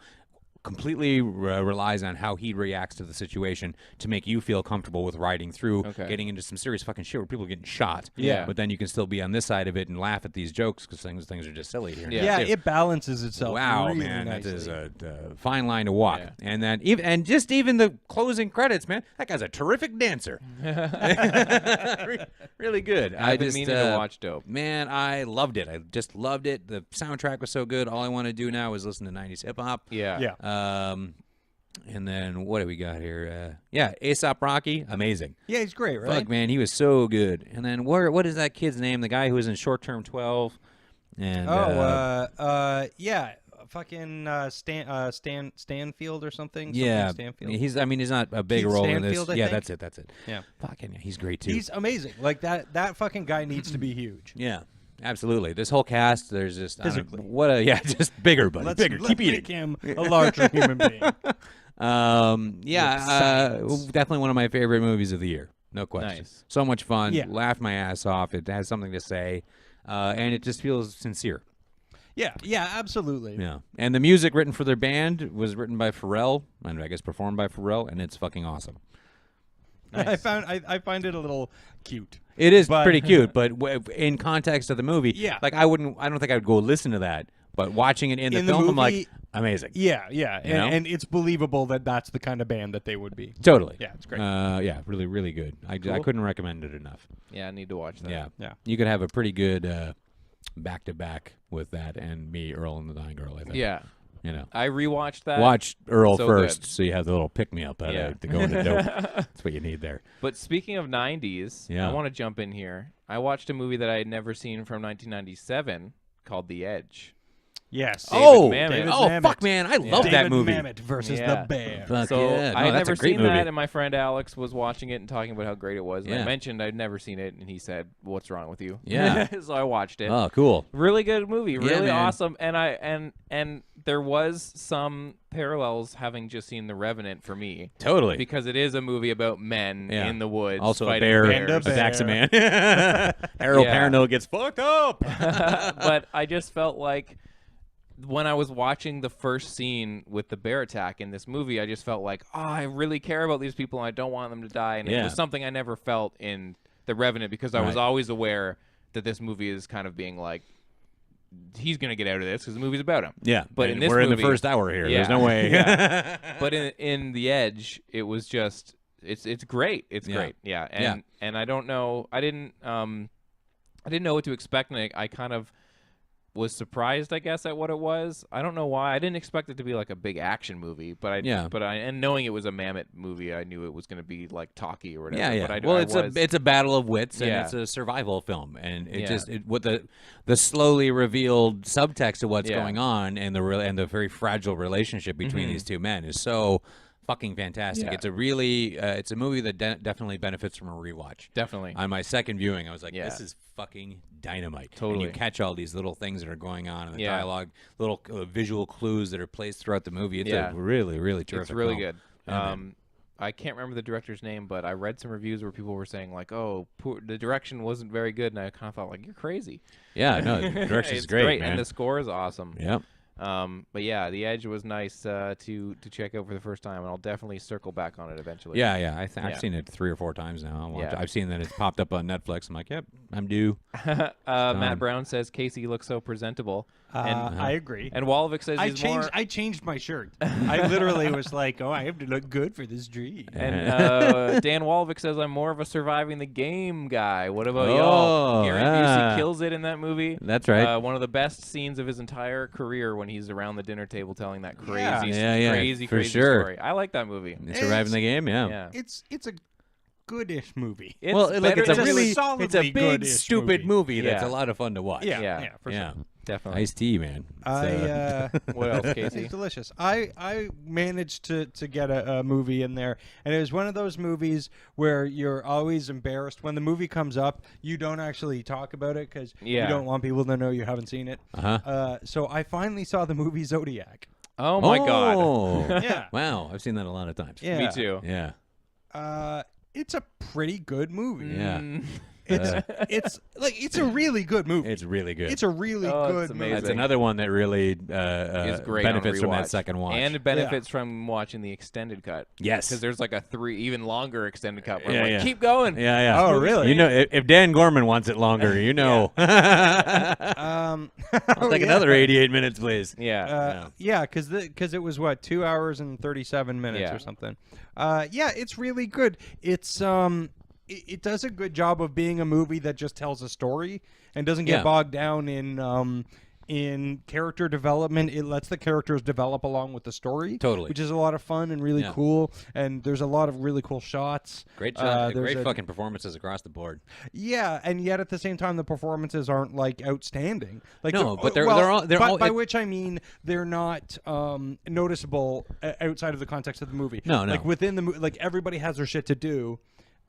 S2: completely relies on how he reacts to the situation to make you feel comfortable with riding through, getting into some serious fucking shit where people are getting shot.
S3: Yeah.
S2: But then you can still be on this side of it and laugh at these jokes because things are just silly here.
S3: Yeah, it balances itself.
S2: Wow,
S3: really
S2: man,
S3: nicely.
S2: that is a fine line to walk. Yeah. And then even the closing credits, man, that guy's a terrific dancer. Really good.
S1: I've been meaning to watch Dope.
S2: Man, I loved it. I just loved it. The soundtrack was so good. All I want to do now is listen to 90s hip hop.
S3: Yeah.
S2: And then what do we got here? A$AP Rocky, amazing.
S3: Yeah, he's great, right?
S2: Fuck, man, he was so good. And then what is that kid's name? The guy who was in Short Term 12. And
S3: fucking Stanfield or something.
S2: Yeah,
S3: Stanfield.
S2: he's not a big
S3: Keith
S2: role in this.
S3: Stanfield, I
S2: Yeah,
S3: think?
S2: that's it.
S3: Yeah.
S2: Fucking yeah, he's great too.
S3: He's amazing. Like that fucking guy needs to be huge.
S2: Yeah, absolutely. This whole cast, there's just
S3: Physically.
S2: just bigger, buddy. Bigger. Keep eating.
S3: Make him a larger human being.
S2: Definitely one of my favorite movies of the year. No question.
S1: Nice.
S2: So much fun.
S3: Yeah.
S2: Laughed my ass off. It has something to say, and it just feels sincere.
S3: Yeah, absolutely.
S2: Yeah. And the music written for their band was written by Pharrell, and I guess performed by Pharrell, and it's fucking awesome.
S1: Nice.
S3: I find it a little cute.
S2: It is pretty cute, but in context of the movie,
S3: Yeah.
S2: like I don't think I would go listen to that. But watching it in the film,
S3: movie,
S2: I'm like, amazing.
S3: Yeah,
S2: know?
S3: and it's believable that that's the kind of band that they would be.
S2: Totally.
S3: Yeah, it's great.
S2: Really, really good. I couldn't recommend it enough.
S1: Yeah, I need to watch that.
S3: Yeah.
S2: You could have a pretty good back-to-back with that and me, Earl, and the Dying Girl, I think.
S1: Yeah.
S2: You know.
S1: I rewatched that.
S2: Watch Earl
S1: So
S2: first,
S1: good.
S2: so you have the little pick-me-up to go into dope. That's what you need there.
S1: But speaking of 90s, I want to jump in here. I watched a movie that I had never seen from 1997 called The Edge.
S3: Yes.
S1: Mamet.
S2: Fuck, man, I love that movie.
S3: David Mamet versus the Bear.
S2: Fuck
S1: So
S2: yeah. No,
S1: I had
S2: that's
S1: never
S2: a great
S1: seen
S2: movie.
S1: that, and my friend Alex was watching it and talking about how great it was. And I
S2: Yeah.
S1: mentioned I'd never seen it, and he said, "What's wrong with you?"
S2: Yeah.
S1: So I watched it.
S2: Oh, cool.
S1: Really good movie, really
S2: man.
S1: awesome. And there was some parallels having just seen The Revenant for me.
S2: Totally.
S1: Because it is a movie about men in the woods.
S2: Also a
S1: fighting
S2: bear
S1: bears.
S2: attacks a man. Harold
S1: Yeah.
S2: Perrineau gets fucked up.
S1: But I just felt like when I was watching the first scene with the bear attack in this movie, I just felt like, I really care about these people and I don't want them to die. And it was something I never felt in The Revenant because I was always aware that this movie is kind of being like, he's going to get out of this because the movie's about him.
S2: Yeah.
S1: But in this
S2: we're
S1: movie,
S2: in the first hour here.
S1: Yeah.
S2: There's no way.
S1: But in The Edge, it was just, it's great. It's great. Yeah. And I don't know, I didn't know what to expect. And I kind of, was surprised, I guess, at what it was. I don't know why. I didn't expect it to be like a big action movie, but and knowing it was a Mamet movie, I knew it was going to be like talky or whatever.
S2: Yeah.
S1: But
S2: Well, it's a battle of wits, and it's a survival film, and what the slowly revealed subtext of what's going on, and the very fragile relationship between these two men is so fucking fantastic.
S1: Yeah.
S2: It's a really it's a movie that definitely benefits from a rewatch.
S1: Definitely.
S2: On my second viewing, I was like, this is fucking dynamite.
S1: Totally.
S2: And you catch all these little things that are going on in the dialogue, little visual clues that are placed throughout the movie. It's a really, really terrific
S1: It's really
S2: film.
S1: good. I can't remember the director's name, but I read some reviews where people were saying like, "Oh, the direction wasn't very good," and I kind of thought like, "You're crazy."
S2: Yeah, no, the direction's great, man.
S1: And the score is awesome.
S2: Yep.
S1: But yeah, The Edge was nice to check out for the first time, and I'll definitely circle back on it eventually.
S2: Yeah. I've seen it 3 or 4 times now. I've seen that it's popped up on Netflix. I'm like, yep, I'm due.
S1: Matt Brown says Casey looks so presentable. And
S3: I agree.
S1: And Walvick says
S3: I changed my shirt. I literally was like, oh, I have to look good for this dream.
S1: And Dan Walvick says I'm more of a surviving the game guy. What about y'all? Gary Busey kills it in that movie.
S2: That's right.
S1: One of the best scenes of his entire career when he's around the dinner table telling that crazy story. I like that movie.
S2: Surviving the game, yeah.
S3: It's a goodish movie.
S2: It's a big stupid movie that's a lot of fun to watch.
S3: Yeah, for sure.
S1: Definitely.
S2: Iced tea, man.
S1: What else, Casey?
S3: It's delicious. I managed to get a movie in there, and it was one of those movies where you're always embarrassed when the movie comes up. You don't actually talk about it because you don't want people to know you haven't seen it. So I finally saw the movie Zodiac.
S1: Oh my God!
S3: Yeah.
S2: Wow, I've seen that a lot of times.
S3: Yeah.
S1: Me too.
S2: Yeah.
S3: It's a pretty good movie.
S2: Yeah.
S3: It's a really good movie.
S2: It's really good.
S3: It's a really good movie.
S2: That's another one that really
S1: is great
S2: benefits from that second watch.
S1: And it benefits from watching the extended cut.
S2: Yes.
S1: Because there's like a even longer extended cut where I'm like, keep going.
S2: Yeah.
S3: Oh, really?
S2: You know, if Dan Gorman wants it longer, you know. I'll take another 88 minutes, please.
S1: Yeah.
S3: Because it was, 2 hours and 37 minutes or something. It's really good. It's it does a good job of being a movie that just tells a story and doesn't get bogged down in character development. It lets the characters develop along with the story, which is a lot of fun and really cool. And there's a lot of really cool shots.
S2: Great shot, great fucking performances across the board.
S3: Yeah, and yet at the same time, the performances aren't like outstanding. Like by which I mean they're not noticeable outside of the context of the movie.
S2: No.
S3: Like within the movie, like everybody has their shit to do.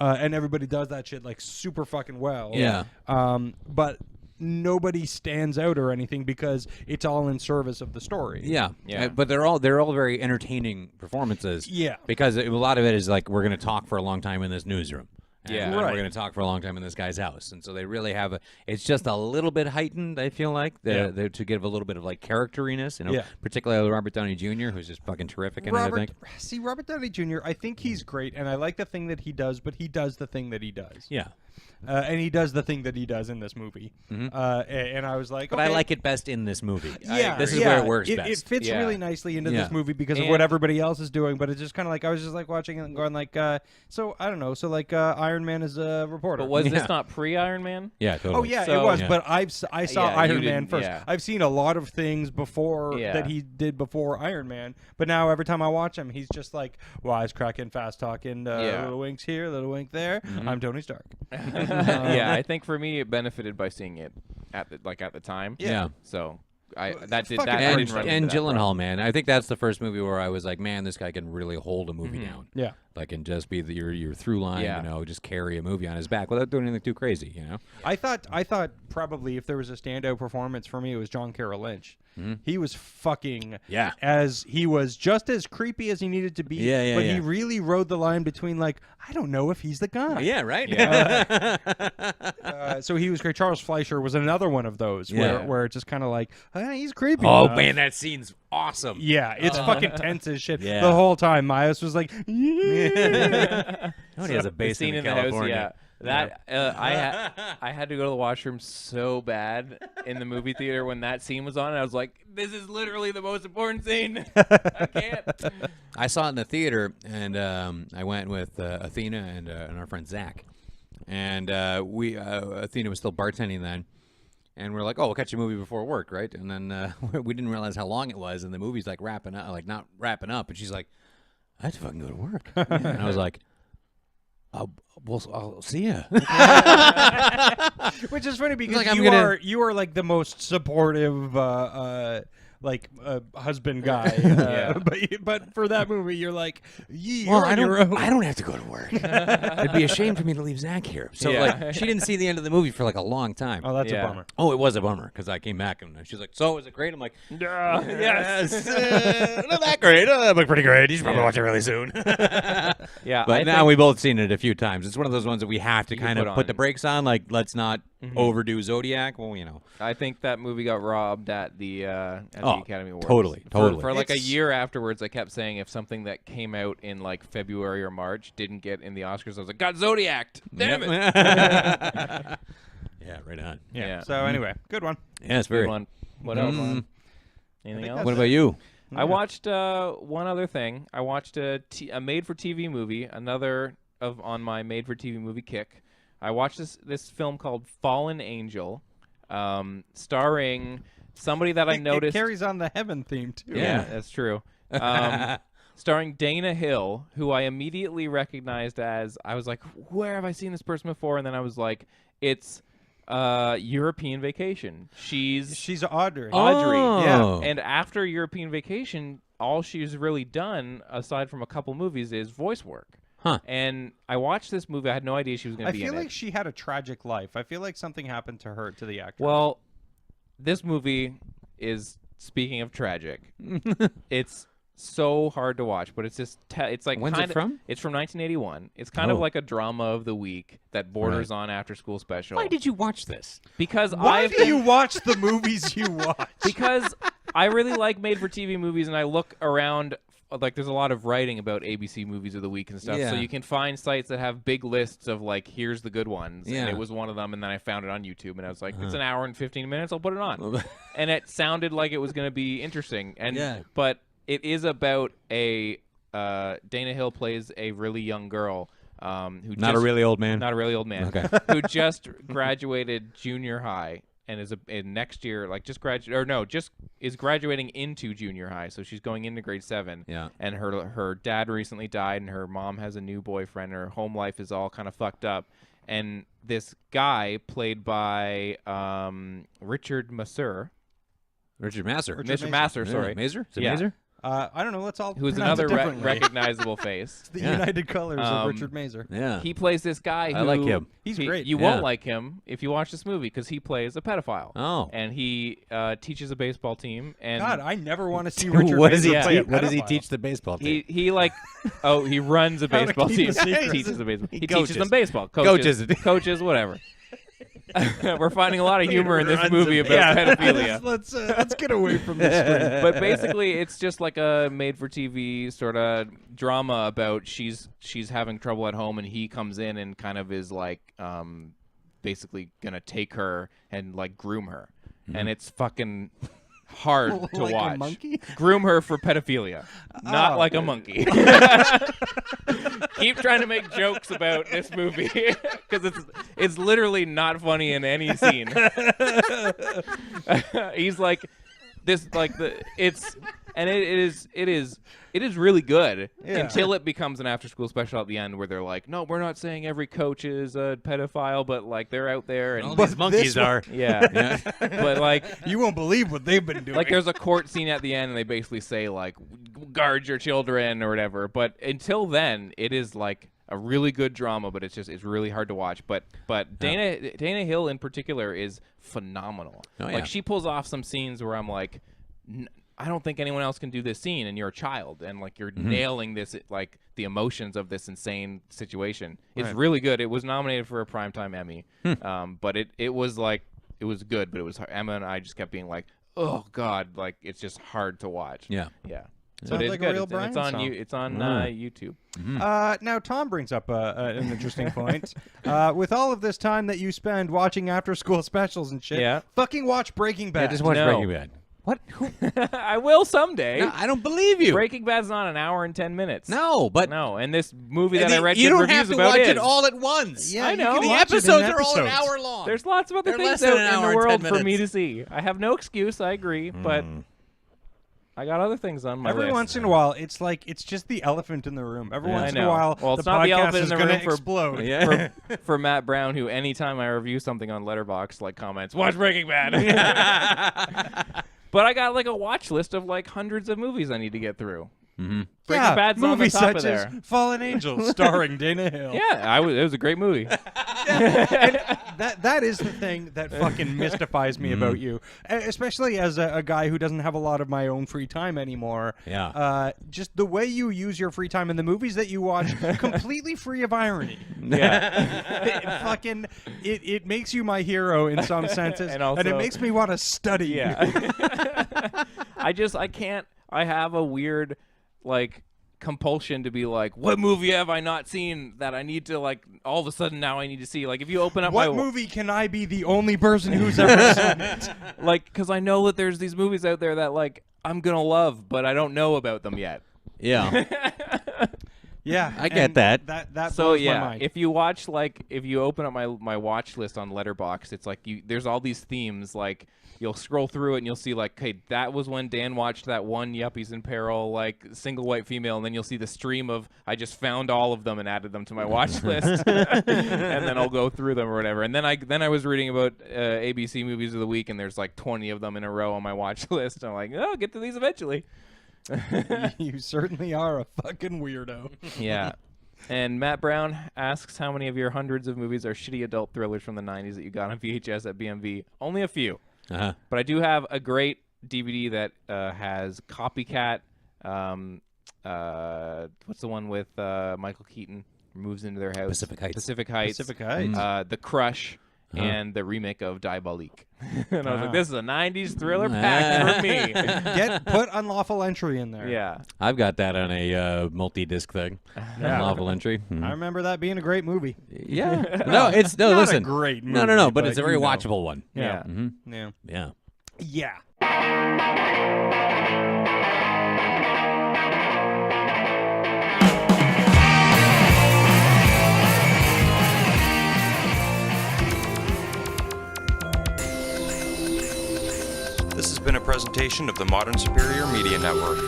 S3: And everybody does that shit like super fucking well.
S2: Yeah.
S3: But nobody stands out or anything because it's all in service of the story.
S2: Yeah. But they're all very entertaining performances.
S3: Yeah.
S2: Because a lot of it is like we're going to talk for a long time in this newsroom.
S1: Yeah.
S2: We're going to talk for a long time in this guy's house. And so they really have it's just a little bit heightened, I feel like, to give a little bit of like characteriness, particularly Robert Downey Jr., who's just fucking terrific in it, I think.
S3: See, Robert Downey Jr., I think he's great, and I like the thing that he does, but he does the thing that he does.
S2: Yeah.
S3: And he does the thing that he does in this movie. And I was like,
S2: but I like it best in this movie.
S3: This
S2: is where it works best.
S3: It fits really nicely into this movie because of what everybody else is doing, but it's just kind of like, I was just like watching it and going like, so I don't know, so like Iron Man is a reporter.
S1: But was this not pre-Iron Man?
S2: Yeah, totally.
S3: Oh, yeah, it was, but I saw Iron Man first. Yeah. I've seen a lot of things before that he did before Iron Man, but now every time I watch him, he's just like wisecracking, fast talking, little winks here, little wink there. I'm Tony Stark.
S1: I think for me it benefited by seeing it at the time.
S2: Yeah.
S1: So and
S2: Gyllenhaal, man. I think that's the first movie where I was like, man, this guy can really hold a movie down.
S3: Yeah.
S2: Like, and just be your through line, just carry a movie on his back without doing anything too crazy,
S3: I thought probably if there was a standout performance for me, it was John Carroll Lynch. He was fucking he was just as creepy as he needed to be. But he really rode the line between like, I don't know if he's the guy.
S2: Yeah, right.
S3: So he was great. Charles Fleischer was another one of those where it's just kind of like, he's creepy.
S2: Oh man, that scene's awesome.
S3: Yeah, it's fucking tense as shit the whole time. Myos was like,
S2: he has a basement in California.
S1: I had to go to the washroom so bad in the movie theater when that scene was on, and I was like, this is literally the most important scene. I can't.
S2: I saw it in the theater, and I went with Athena and our friend Zach. And Athena was still bartending then. And we're like, oh, we'll catch a movie before work, right? And then we didn't realize how long it was, and the movie's like wrapping up, like not wrapping up. And she's like, I have to fucking go to work. And I was like, I'll see ya.
S3: Which is funny because
S2: like,
S3: you are like the most supportive husband guy. But for that movie, you're like,
S2: I don't have to go to work. It'd be a shame for me to leave Zach here. So like, she didn't see the end of the movie for like a long time.
S3: Oh, that's a bummer.
S2: Oh, it was a bummer because I came back and she's like, so was it great? I'm like, yes, not that great. That looked pretty great. You should probably watch it really soon. But now we've both seen it a few times. It's one of those ones that we have to kind of put the brakes on. Like, let's not overdo Zodiac. Well,
S1: I think that movie got robbed at the Academy Awards.
S2: Totally.
S1: For like a year afterwards, I kept saying if something that came out in like February or March didn't get in the Oscars, I was like, got Zodiac. Damn it.
S2: Yeah, right on.
S3: Yeah. So anyway, good one.
S2: Yeah, it's very
S1: good one. What else? Anything else?
S2: What about you?
S1: I watched one other thing. I watched a made-for-TV movie, another on my made-for-TV movie kick. I watched this film called Fallen Angel, starring somebody that I noticed.
S3: It carries on the heaven theme, too.
S1: Yeah, that's true. Starring Dana Hill, who I immediately recognized as, I was like, where have I seen this person before? And then I was like, it's European Vacation. She's
S3: Audrey.
S2: Oh.
S3: Yeah.
S1: And after European Vacation, all she's really done, aside from a couple movies, is voice work.
S2: Huh.
S1: And I watched this movie. I had no idea she was going to be in it.
S3: I feel like she had a tragic life. I feel like something happened to her, to the actress.
S1: Well, this movie is, speaking of tragic, it's so hard to watch, but it's just it's like
S2: when's it from?
S1: It's from 1981. It's kind of like a drama of the week that borders on after school special.
S2: Why did you watch this?
S1: Because
S3: why do you watch the movies you watch?
S1: Because I really like made-for-TV movies, and I look around. Like, there's a lot of writing about ABC movies of the week and stuff, so you can find sites that have big lists of, like, here's the good ones, and it was one of them, and then I found it on YouTube, and I was like, it's an hour and 15 minutes, I'll put it on. And it sounded like it was going to be interesting, but it is about Dana Hill plays a really young girl who
S2: Not a really old man?
S1: Not a really old man. Okay. Who just graduated junior high. And is next year, like just is graduating into junior high, so she's going into grade 7.
S2: Yeah. And
S1: her dad recently died, and her mom has a new boyfriend. Her home life is all kind of fucked up. And this guy, played by Richard Masur.
S2: Richard Masur.
S1: Mr. Masur, sorry.
S2: Mazer? Is it Mazer?
S3: I don't know. Let's all.
S1: Who's another recognizable face?
S3: It's the United Colors of Richard Mazer.
S2: Yeah.
S1: He plays this guy.
S2: I like him.
S3: He's great.
S1: You won't like him if you watch this movie because he plays a pedophile.
S2: Oh.
S1: And he teaches a baseball team. And
S3: God, I never want to see Richard Mazer play a pedophile.
S2: What does he teach the baseball team?
S1: He runs a baseball team. He teaches a baseball. He teaches them baseball. Coaches, whatever. We're finding a lot of humor in this movie about pedophilia.
S3: Let's get away from this.
S1: But basically, it's just like a made-for-TV sort of drama about she's having trouble at home, and he comes in and kind of is like basically gonna take her and like groom her, and it's fucking hard to
S3: like
S1: watch.
S3: A monkey?
S1: Groom her for pedophilia, not like a monkey. Keep trying to make jokes about this movie because it's literally not funny in any scene. He's like this, like it is really good until it becomes an after-school special at the end where they're like, no, we're not saying every coach is a pedophile, but like they're out there and
S2: all these monkeys are.
S1: Yeah. But like
S3: you won't believe what they've been doing.
S1: Like there's a court scene at the end and they basically say like guard your children or whatever. But until then, it is like a really good drama, but it's really hard to watch. But Dana Hill in particular is phenomenal. Like she pulls off some scenes where I'm like, I don't think anyone else can do this scene, and you're a child, and like you're nailing this, like the emotions of this insane situation. It's really good. It was nominated for a Primetime Emmy, but it was good, but it was Emma and I just kept being like, oh God, like it's just hard to watch. Yeah. So
S3: Sounds
S1: it is
S3: like
S1: good.
S3: a real Brian song.
S1: It's on YouTube.
S3: Now Tom brings up an interesting point. With all of this time that you spend watching after-school specials and shit, fucking watch Breaking Bad.
S2: Yeah, just watch Breaking Bad. What? Who?
S1: I will someday.
S2: No, I don't believe you.
S1: Breaking Bad's not an hour and 10 minutes.
S2: No, but
S1: no. And this movie that I read
S2: you
S1: good
S2: don't
S1: reviews
S2: have to
S1: about
S2: watch
S1: is.
S2: it all at once.
S3: Yeah,
S1: I know.
S2: The
S3: watch it in
S2: episodes are all an
S3: episodes.
S2: hour long.
S1: There's lots of other
S2: They're
S1: things
S2: less than
S1: out
S2: an
S1: in
S2: hour
S1: the
S2: and 10
S1: world for me
S2: minutes.
S1: to see. I have no excuse. I agree, but I got other things on my list.
S3: Every once in a while, it's like it's just the elephant in the room. Every once in a while,
S1: well,
S3: the
S1: it's not the
S3: podcast
S1: elephant
S3: is
S1: in the
S3: going
S1: room
S3: to
S1: for
S3: explode.
S2: Yeah.
S1: for Matt Brown, who anytime I review something on Letterboxd, like comments, watch Breaking Bad. But I got like a watch list of like hundreds of movies I need to get through.
S2: Mm-hmm.
S1: Breaking Bad's on the
S3: movies
S1: top
S3: such
S1: of there.
S3: as Fallen Angels, starring Dana Hill.
S1: Yeah, it was a great movie.
S3: That is the thing that fucking mystifies me about you, especially as a guy who doesn't have a lot of my own free time anymore.
S2: Yeah.
S3: Just the way you use your free time and the movies that you watch, completely free of irony.
S1: Yeah.
S3: It makes you my hero in some senses,
S1: And also-
S3: it makes me want to study.
S1: Yeah. I can't. I have a weird, like, compulsion to be like, what movie have I not seen that I need to, like, all of a sudden now I need to see? Like, if you open up
S3: What movie can I be the only person who's ever seen it?
S1: Like, because I know that there's these movies out there that, like, I'm going to love, but I don't know about them yet.
S2: Yeah.
S3: Yeah,
S2: I get that.
S3: That
S1: So
S3: blows my
S1: yeah,
S3: mind.
S1: if you watch, like, if you open up my watch list on Letterboxd, it's like there's all these themes. Like, you'll scroll through it and you'll see, like, okay, that was when Dan watched that one Yuppies in Peril, like, single white female, and then you'll see the stream of I just found all of them and added them to my watch list, and then I'll go through them or whatever. And then I was reading about ABC movies of the week, and there's like 20 of them in a row on my watch list. I'm like, oh, I'll get to these eventually.
S3: You certainly are a fucking weirdo.
S1: Yeah. And Matt Brown asks how many of your hundreds of movies are shitty adult thrillers from the 90s that you got on VHS at BMV. Only a few.
S2: Uh-huh.
S1: But I do have a great DVD that has Copycat. What's the one with Michael Keaton? Moves into their house.
S2: Pacific Heights.
S1: Pacific Heights.
S3: Pacific Heights.
S1: The Crush. And the remake of Diabolique. And I was like, this is a 90s thriller pack for me.
S3: Put Unlawful Entry in there.
S1: Yeah.
S2: I've got that on a multi-disc thing. Unlawful Entry.
S3: I remember that being a great movie.
S2: Yeah.
S3: Not
S2: listen.
S3: a great movie.
S2: No, but it's a very
S3: you know.
S2: watchable one.
S1: Yeah.
S2: Mm-hmm.
S3: Yeah.
S2: Yeah.
S3: Yeah.
S4: This has been a presentation of the Modern Superior Media Network.